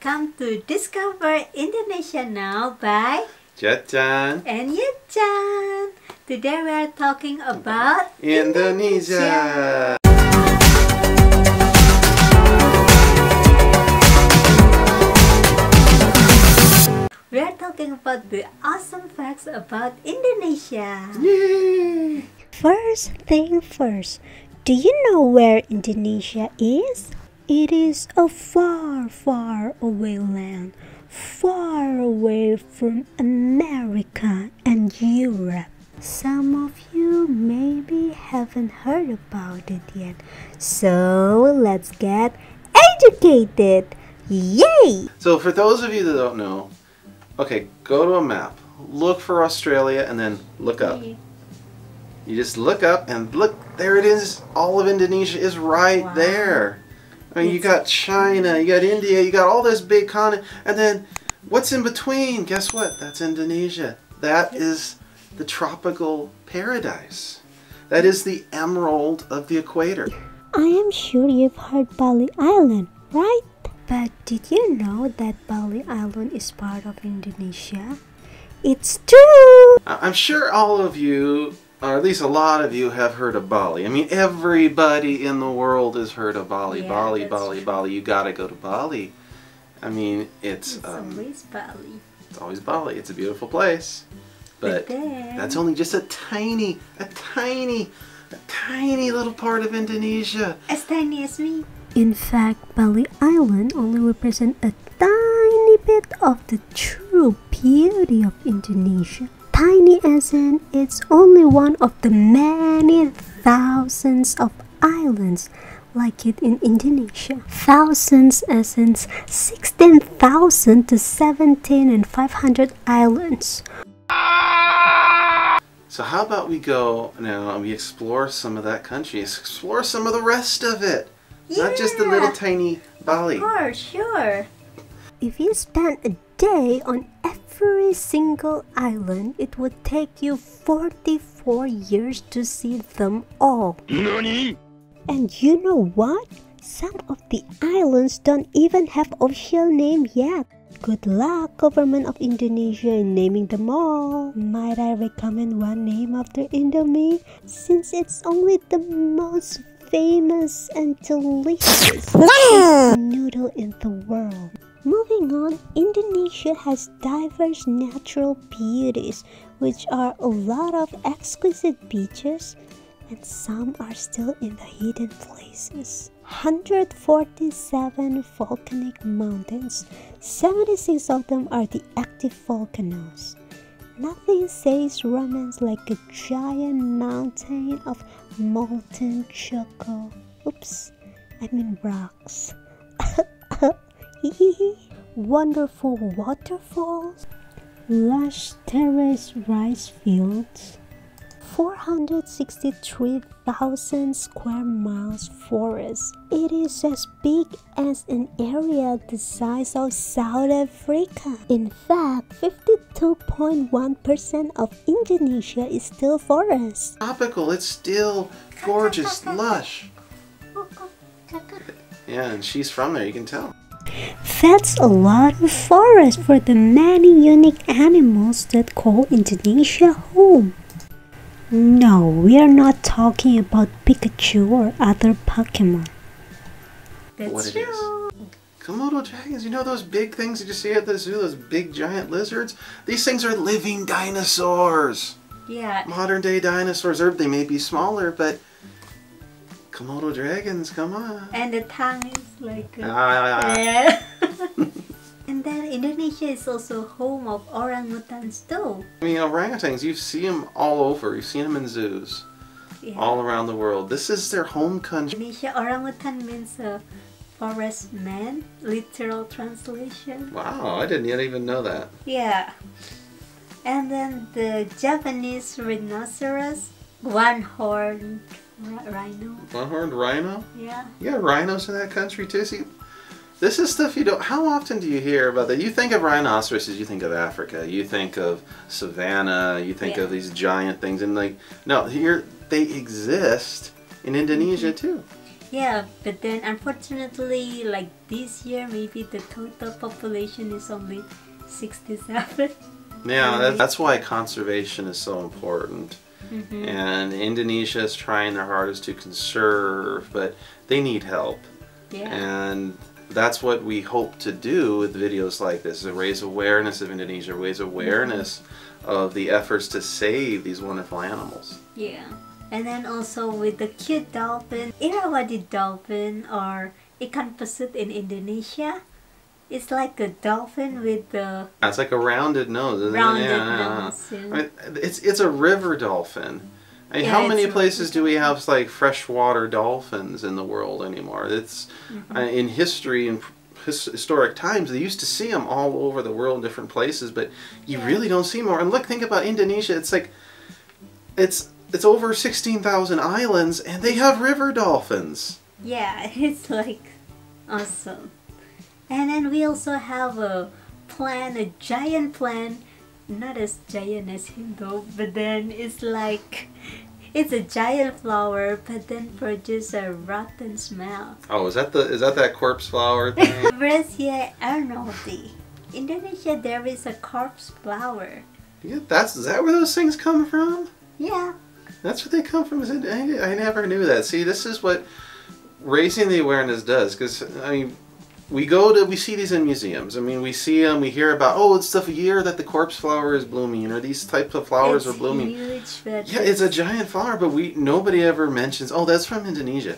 welcome to Discover Indonesia Now by Jocchan and Yocchan. Today we are talking about Indonesia. We are talking about the awesome facts about Indonesia. Yay! First thing first, do you know where Indonesia is? It is a far, far away land, far away from America and Europe. Some of you maybe haven't heard about it yet, so let's get educated! Yay! So for those of you that don't know, okay, go to a map, look for Australia, and then look up. You just look up and look, there it is. All of Indonesia is right there. I mean, you got China, you got India, you got all this big continent, and then what's in between? Guess what? That's Indonesia. That is the tropical paradise. That is the emerald of the equator. I am sure you've heard Bali Island, right? But did you know that Bali Island is part of Indonesia? It's true! I'm sure all of you, or at least a lot of you, have heard of Bali. I mean, everybody in the world has heard of Bali. Yeah, Bali, that's Bali, true. Bali. You gotta go to Bali. I mean, it's always Bali. It's always Bali. It's a beautiful place. But then, that's only just a tiny little part of Indonesia. as tiny as me. In fact, Bali Island only represents a tiny bit of the true beauty of Indonesia. Tiny as in it's only one of the many thousands of islands like it in Indonesia. Thousands as in 16,000 to 17,500 islands. So how about we go now and we explore some of that country, explore some of the rest of it. Not just the little tiny Bali. Sure. If you spend a day on every single island, it would take you 44 years to see them all. Nani? And you know what? Some of the islands don't even have official name yet. Good luck, government of Indonesia, in naming them all. Might I recommend one name after Indomie? Since it's only the most famous and delicious noodle in the world. Moving on, Indonesia has diverse natural beauties, which are a lot of exquisite beaches, and some are still in the hidden places. 147 volcanic mountains, 76 of them are the active volcanoes. Nothing says romance like a giant mountain of molten choco. Oops, I mean rocks. Wonderful waterfalls, lush terrace rice fields, 463,000 square miles forest. It is as big as an area the size of South Africa. In fact, 52.1% of Indonesia is still forest. Tropical, it's still gorgeous, lush. Yeah, and she's from there, you can tell. That's a lot of forest for the many unique animals that call Indonesia home. No, we are not talking about Pikachu or other Pokemon. That's What it true. is. Komodo dragons, you know those big things that you see at the zoo, those big giant lizards? These things are living dinosaurs. Yeah. Modern day dinosaurs, or they may be smaller, but Komodo dragons, come on. And the tongue is like Ah. yeah. And then Indonesia is also home of orangutans too. I mean, orangutans, you see them all over. You've seen them in zoos all around the world. This is their home country. Indonesia orangutan means a forest man, literal translation. Wow, I didn't even know that. Yeah. And then the Japanese rhinoceros, one-horned rhino. One-horned rhino? Yeah. You got rhinos in that country too? See, this is stuff you don't... How often do you hear about that? You think of rhinoceroses, you think of Africa. You think of savannah. You think of these giant things. And like, no, here they exist in Indonesia too. Yeah, but then unfortunately, like this year, maybe the total population is only 67. Yeah, that's why conservation is so important. And Indonesia is trying their hardest to conserve, but they need help. Yeah. And that's what we hope to do with videos like this, to raise awareness of Indonesia, raise awareness of the efforts to save these wonderful animals. Yeah. And then also with the cute dolphin, Irrawaddy dolphin or ikan pesut in Indonesia, it's like a dolphin with the It's like a rounded nose, isn't rounded it? nose. I Yeah. mean, it's a river dolphin. I mean, Yeah, how many it's a places do we have like freshwater dolphins in the world anymore? It's in history and historic times they used to see them all over the world in different places, but you really don't see more. And look, think about Indonesia. It's like it's over 16,000 islands, and they have river dolphins. Yeah, it's like awesome. And then we also have a plant, a giant plant, not as giant as him though, but then it's like, it's a giant flower, but then produce a rotten smell. Oh, is that that corpse flower thing? Whereas here, Arnoldi, Indonesia, there is a corpse flower. Yeah, is that where those things come from? Yeah. That's where they come from. I never knew that. See, this is what raising the awareness does, because I mean, we see these in museums. I mean, we see them, we hear about, oh, it's the year that the corpse flower is blooming, or these types of flowers are blooming. Huge, but yeah, it's a giant flower, but nobody ever mentions, oh, that's from Indonesia.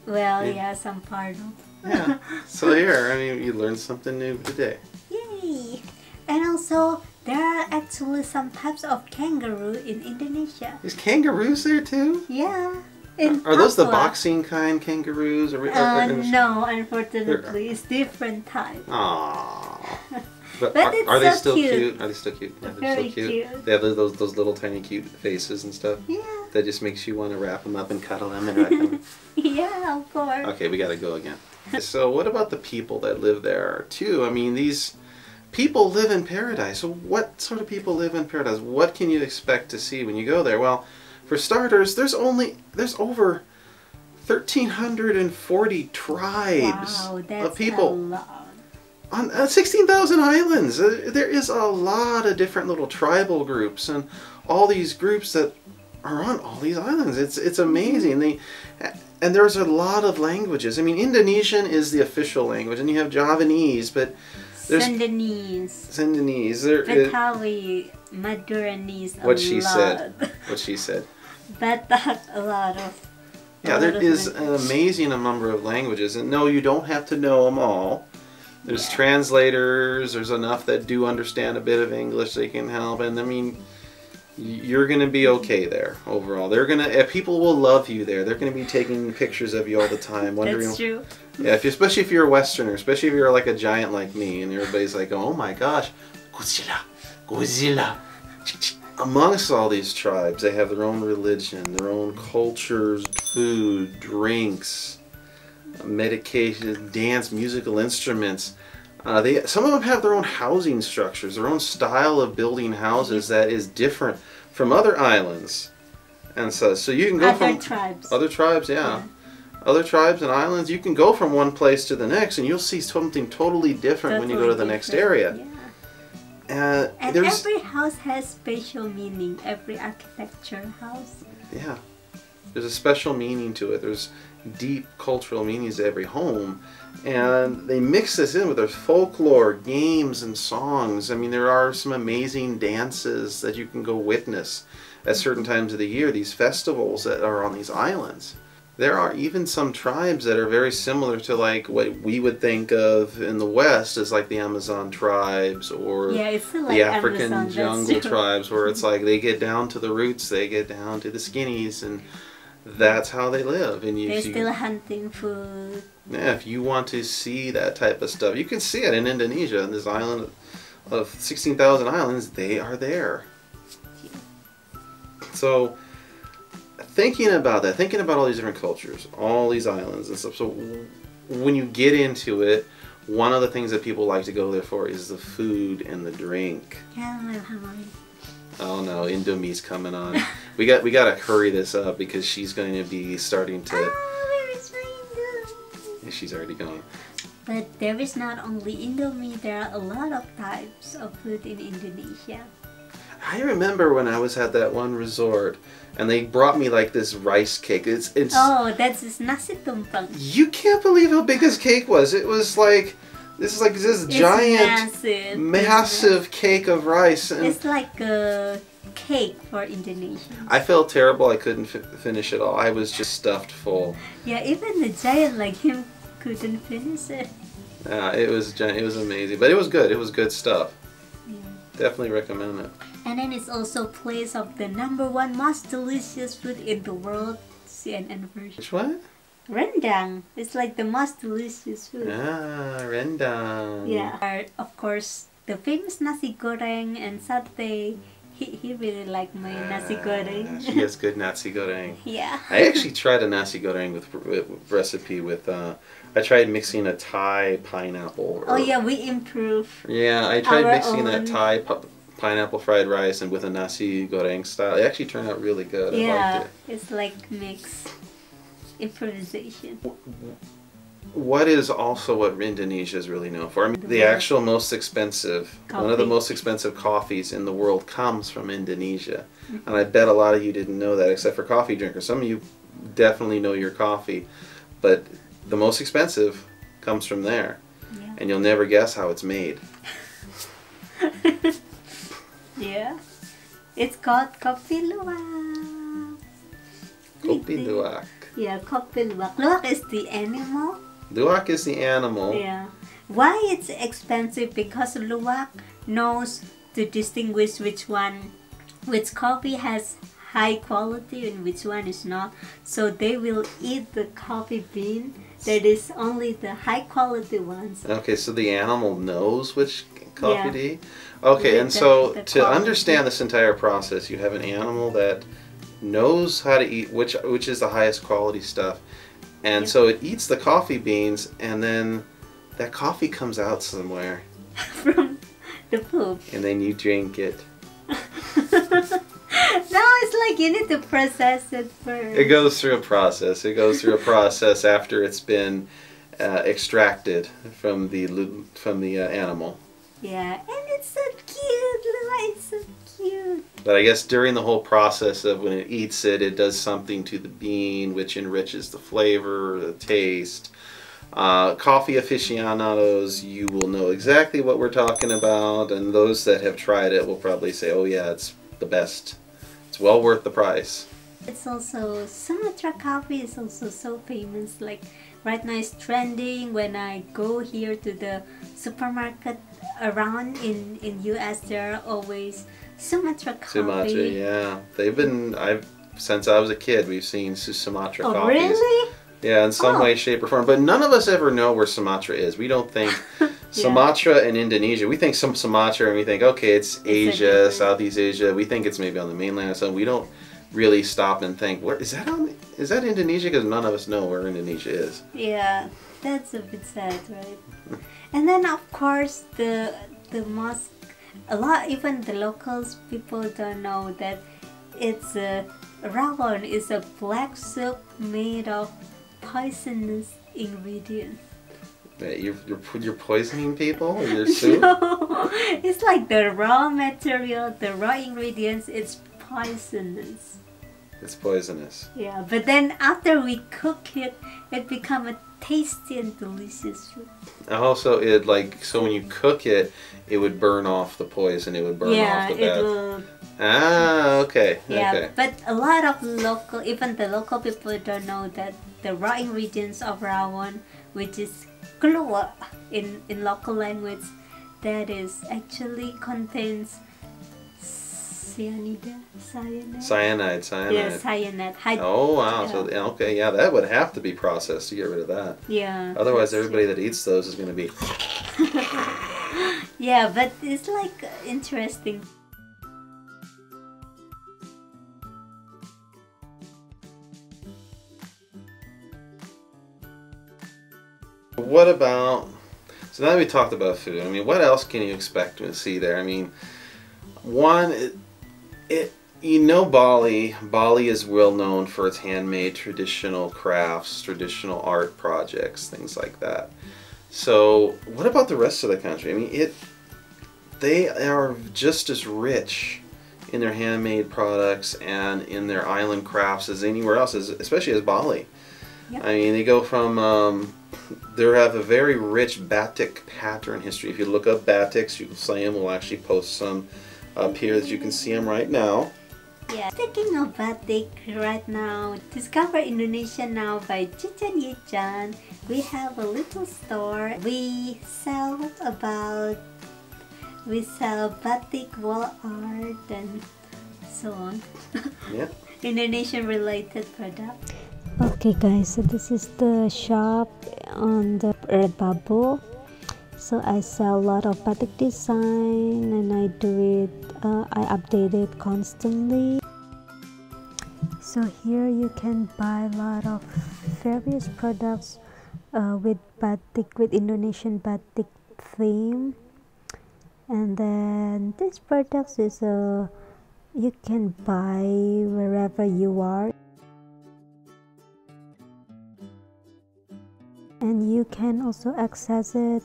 Well, yeah, some part of. Yeah. So here, I mean, you learned something new today. Yay! And also, there are actually some types of kangaroo in Indonesia. There's kangaroos there too? Yeah. Are those the Papua. boxing kind kangaroos? No, unfortunately, it's different type. Aww. But it's are they so still cute. cute? Are they still cute? Yeah, they're Very so cute. cute. They have those little tiny cute faces and stuff. Yeah. That just makes you want to wrap them up and cuddle them and wrap them. Yeah, of course. Okay, we gotta go again. So what about the people that live there too? I mean, these people live in paradise. So what sort of people live in paradise? What can you expect to see when you go there? Well, for starters, there's over 1,340 tribes of people. A lot. On 16,000 islands. There is a lot of different little tribal groups, and all these groups that are on all these islands. It's amazing. And there's a lot of languages. I mean, Indonesian is the official language, and you have Javanese, but there's Sundanese. Betawi, Maduranese. What she said. Batak, a lot of. Yeah, there is an amazing number of languages, and no, you don't have to know them all. There's translators. There's enough that do understand a bit of English. They can help, and I mean, you're gonna be okay there overall. People will love you there. They're gonna be taking pictures of you all the time, wondering. That's true. Yeah, especially if you're a Westerner, especially if you're like a giant like me, and everybody's like, oh my gosh, Godzilla, Godzilla. Amongst all these tribes, they have their own religion, their own cultures, food, drinks, medication, dance, musical instruments. Some of them have their own housing structures, their own style of building houses that is different from other islands. And so you can go from tribes. Other tribes, yeah. Other tribes and islands, you can go from one place to the next, and you'll see something totally different when you go to the next area. Yeah. And every house has special meaning. Every architecture house. Yeah. There's a special meaning to it. There's deep cultural meanings to every home. And they mix this in with their folklore, games, and songs. I mean, there are some amazing dances that you can go witness at certain times of the year, these festivals that are on these islands. There are even some tribes that are very similar to like what we would think of in the West as like the Amazon tribes or the African jungle tribes, where it's like they get down to the roots, they get down to the skinnies, and that's how they live. And they're still hunting food. Yeah, if you want to see that type of stuff, you can see it in Indonesia, in this island of 16,000 islands. They are there. So thinking about that, thinking about all these different cultures, all these islands and stuff, so when you get into it, one of the things that people like to go there for is the food and the drink. Yeah, I'm hungry. Oh no, Indomie's coming on. we got to hurry this up because she's going to be starting to... Oh, where is she's already gone. But there is not only Indomie, there are a lot of types of food in Indonesia. I remember when I was at that one resort and they brought me like this rice cake. It's Oh, that's this nasi tumpeng. You can't believe how big this cake was. It was like this giant massive cake of rice. And it's like a cake for Indonesians. I felt terrible. I couldn't finish it all. I was just stuffed full. Yeah, even the giant like him couldn't finish it. It was amazing, but it was good. It was good stuff. Yeah. Definitely recommend it. And then it's also place of the #1 most delicious food in the world. CNN version. Which one? Rendang. It's like the most delicious food. Rendang. Yeah. Of course, the famous nasi goreng and satay. He really liked my nasi goreng. She has good nasi goreng. Yeah. I actually tried a nasi goreng with recipe with. I tried mixing a Thai pineapple. Oh yeah, we improve. Yeah, I tried mixing own. that Thai pineapple fried rice and with a nasi goreng style. It actually turned out really good. I liked it. It's like mixed improvisation. What is also what Indonesia is really known for? I mean, the actual most expensive, one of the most expensive coffees in the world comes from Indonesia. And I bet a lot of you didn't know that, except for coffee drinkers. Some of you definitely know your coffee, but the most expensive comes from there. Yeah. And you'll never guess how it's made. Yeah. It's called kopi luwak. Kopi luwak. Yeah, kopi luwak. Luwak is the animal. Luwak is the animal. Yeah. Why it's expensive? Because luwak knows to distinguish which coffee has high quality and which one is not. So they will eat the coffee bean that is only the high quality ones. Okay, so the animal knows which coffee to eat? Okay, and so to understand this entire process, you have an animal that knows how to eat which is the highest quality stuff. And so it eats the coffee beans, and then that coffee comes out somewhere. From the poop. And then you drink it. No, it's like you need to process it first. It goes through a process. It goes through a process after it's been extracted from the animal. Yeah, and it's so cute. It's so cute. But I guess during the whole process of when it eats it, it does something to the bean, which enriches the flavor, the taste. Coffee aficionados, you will know exactly what we're talking about, and those that have tried it will probably say, oh yeah, it's the best. It's well worth the price. It's also, Sumatra coffee is also so famous. Like right now it's trending. When I go here to the supermarket around in US, there are always Sumatra coffee. Sumatra, yeah. Since I was a kid, we've seen Sumatra coffees. Oh, really? Yeah, in some way, shape, or form. But none of us ever know where Sumatra is. We don't think Sumatra and Indonesia. We think some Sumatra and we think, okay, it's Asia, Southeast Asia. We think it's maybe on the mainland or something. We don't really stop and think, where is that Indonesia? Because none of us know where Indonesia is. Yeah, that's a bit sad, right? And then of course the mosque, even the locals, people don't know that it's rawon is a black soup made of poisonous ingredients. Wait, you're poisoning people with your soup? No, it's like the raw material, the raw ingredients, it's poisonous. It's poisonous. Yeah, but then after we cook it, it becomes a tasty and delicious food. Also, so when you cook it, it would burn off the poison. It would burn off the bad. Yeah, it will. Ah, okay. Yeah, okay. but a lot of even the local people don't know that the raw ingredients of rawon, which is keluak in local language, that is actually contains cyanide. Cyanide. Yeah, cyanide. Oh wow! Yeah. So okay, yeah, that would have to be processed to get rid of that. Yeah. Otherwise, everybody that eats those is going to be. Yeah, but it's like interesting. What about? So now that we talked about food, I mean, what else can you expect to see there? I mean, one, You know Bali. Bali is well known for its handmade traditional crafts, traditional art projects, things like that. So what about the rest of the country? I mean, they are just as rich in their handmade products and in their island crafts as anywhere else, especially as Bali. Yep. I mean, they go from, they have a very rich batik pattern history. If you look up batiks, you'll see them. We'll actually post some up here that you can see them right now. Yeah. Speaking of batik, right now, discover Indonesia Now by Jocchan and Yocchan. We have a little store. We sell batik wall art and so on. Yeah. Indonesian related product. Okay guys, so this is the shop on the Redbubble. So I sell a lot of batik design and I update it constantly. So here you can buy a lot of various products with batik, with Indonesian batik theme. And then this product is you can buy wherever you are. And you can also access it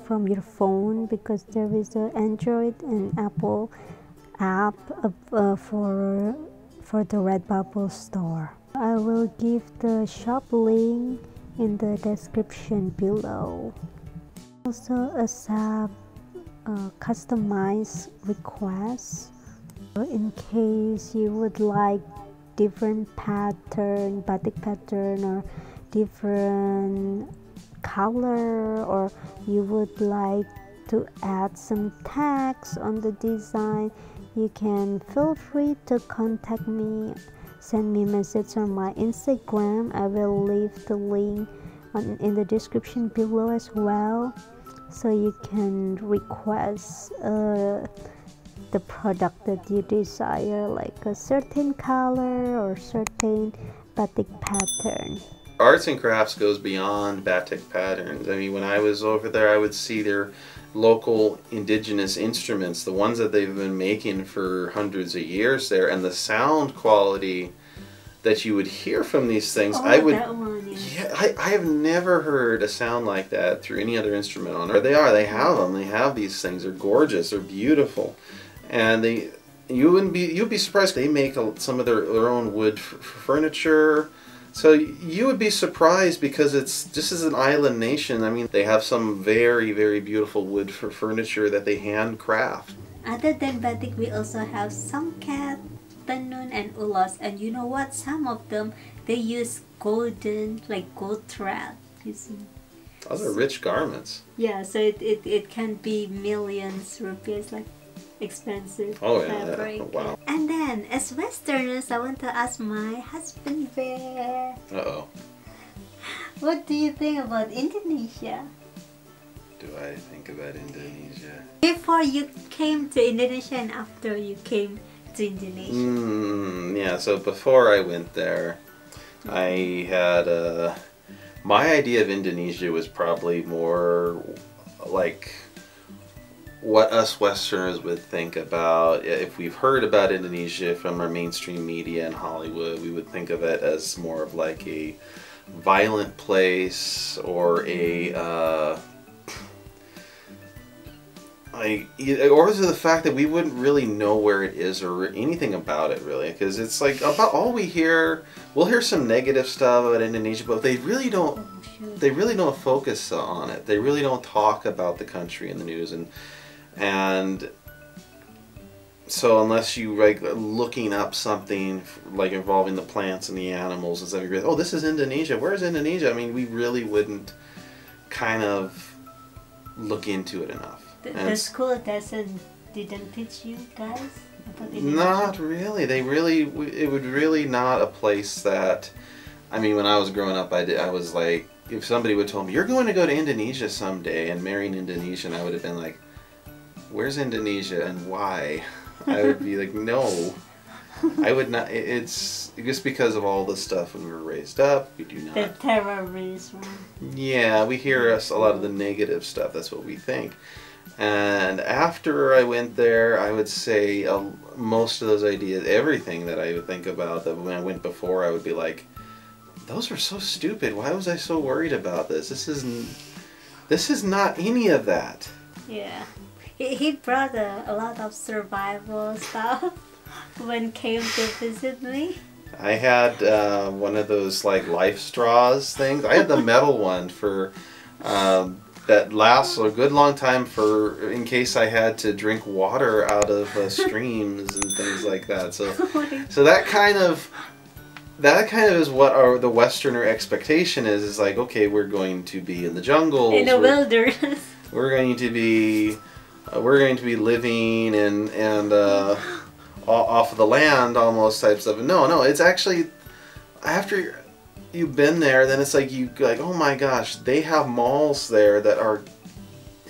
from your phone because there is an Android and Apple app for the Redbubble store. I will give the shop link in the description below. Also accept customized requests in case you would like different pattern, batik pattern, or different color, or you would like to add some tags on the design, you can feel free to contact me. Send me a message on my Instagram. I will leave the link in the description below as well, so you can request the product that you desire, like a certain color or certain batik pattern. Arts and crafts goes beyond batik patterns. I mean, when I was over there, I would see their local indigenous instruments, the ones that they've been making for hundreds of years there, and the sound quality that you would hear from these things. Oh, I would, that one, yeah. I have never heard a sound like that through any other instrument on earth. They have them. They have these things. They're gorgeous. They're beautiful, and you'd be surprised. They make some of their own wood furniture. So you would be surprised because this is an island nation. I mean, they have some very, very beautiful wood for furniture that they handcraft. Other than batik, we also have songket, tenun, and ulos. And you know what? Some of them, they use golden, like gold thread. You see? Those are rich garments. Yeah, so it can be millions rupees, like expensive fabric. Yeah. Oh, wow. And then, as Westerners, I want to ask my husband Bear. Uh-oh. What do you think about Indonesia? Do I think about Indonesia? Before you came to Indonesia and after you came to Indonesia. Yeah, so before I went there, I had my idea of Indonesia was probably more like what us Westerners would think about. If we've heard about Indonesia from our mainstream media and Hollywood, we would think of it as more of like a violent place, or or is it the fact that we wouldn't really know where it is or anything about it really, because it's like about all we hear. We'll hear some negative stuff about Indonesia, but they really don't focus on it. They really don't talk about the country in the news, and so unless you like looking up something like involving the plants and the animals and stuff, you realize, oh, this is Indonesia. Where's Indonesia? I mean, we really wouldn't kind of look into it enough. The school didn't teach you guys about Indonesia? Not really. It would really not a place that, I mean, when I was growing up, I was like, if somebody would tell me, you're going to go to Indonesia someday and marry an Indonesian, I would have been like, where's Indonesia and why? I would be like, no, I would not. It's just because of all the stuff when we were raised up. We do not. The terrorism. Yeah, we hear a lot of the negative stuff. That's what we think. And after I went there, I would say most of those ideas, everything that I would think about that when I went before, I would be like, those are so stupid. Why was I so worried about this? This is not any of that. Yeah. He brought a lot of survival stuff when came to visit me. I had one of those like life straws things. I had the metal one for that lasts a good long time for in case I had to drink water out of streams and things like that. So that kind of is what the Westerner expectation is. Is like, okay, we're going to be in the jungles, in the wilderness. We're going to be living and off of the land almost types of. No, it's actually after you've been there, then it's like oh my gosh, they have malls there that are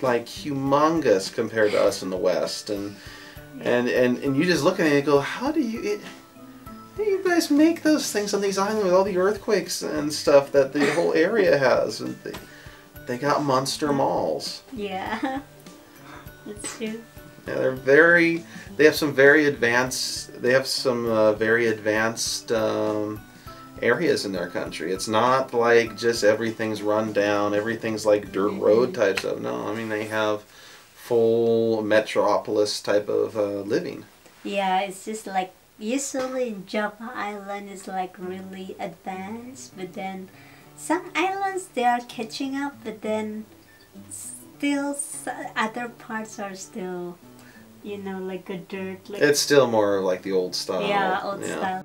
like humongous compared to us in the West, and you just look at it and go, how do you guys make those things on these islands with all the earthquakes and stuff that the whole area has? And they got monster malls. Yeah, that's true. Yeah, they have some very advanced areas in their country. It's not like just everything's run down, everything's like dirt road type stuff. No, I mean they have full metropolis type of living. Yeah, it's just like usually in Java Island is like really advanced, but then some islands they are catching up, but then still other parts are still, like a dirt. Like, it's still more like the old style. Yeah, old style.